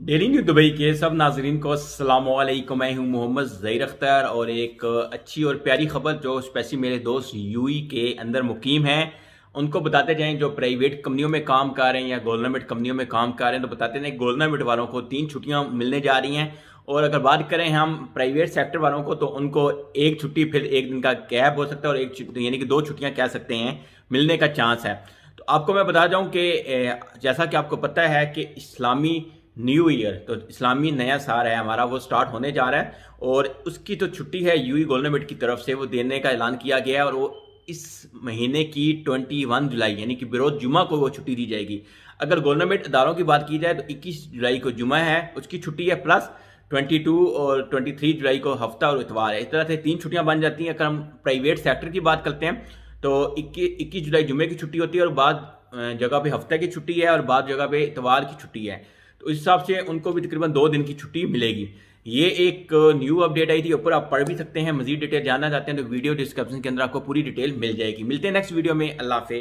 Daily news Dubai के सब नाजरीन को अस्सलामुअलैकुम। मैं हूं मोहम्मद ज़हीर अख्तर और एक अच्छी और प्यारी खबर जो स्पेशली मेरे दोस्त यूई के अंदर मुकीम हैं उनको बताते जाएं, जो प्राइवेट कंपनियों में काम कर रहे हैं या गवर्नमेंट कंपनियों में काम कर रहे हैं। तो बताते हैं गवर्नमेंट वालों को 3 छुट्टियां मिलने जा रही हैं, और अगर बात करें हम प्राइवेट सेक्टर वालों को तो उनको एक छुट्टी फिर एक दिन का गैप हो सकता है, और एक यानी कि 2 छुट्टियां कह सकते हैं मिलने का चांस है। तो आपको मैं बता जाऊं कि जैसा कि आपको पता है कि इस्लामी न्यू ईयर, तो इस्लामी नया साल है हमारा, वो स्टार्ट होने जा रहा है, और उसकी तो छुट्टी है यूई गवर्नमेंट की तरफ से वो देने का ऐलान किया गया है। और वो इस महीने की 21 जुलाई यानी कि बरोज़ जुमा को वो छुट्टी दी जाएगी। अगर गवर्नमेंट इदारों की बात की जाए तो 21 जुलाई को जुमा है, उसकी छुट्टी है, प्लस 22 और 23 जुलाई को हफ्ता और इतवार है। इस तरह से 3 छुट्टियां बन जाती हैं। अगर हम प्राइवेट सेक्टर की बात करते हैं तो 21 जुलाई जुमे की छुट्टी होती है, और बाद जगह पे हफ्ते की छुट्टी है, और बाद जगह पे इतवार की छुट्टी है। तो इस हिसाब से उनको भी तकरीबन 2 दिन की छुट्टी मिलेगी। ये एक न्यू अपडेट आई थी, ऊपर आप पढ़ भी सकते हैं। मजीद डिटेल जानना चाहते हैं तो वीडियो डिस्क्रिप्शन के अंदर आपको पूरी डिटेल मिल जाएगी। मिलते हैं नेक्स्ट वीडियो में। अल्लाह हाफिज़।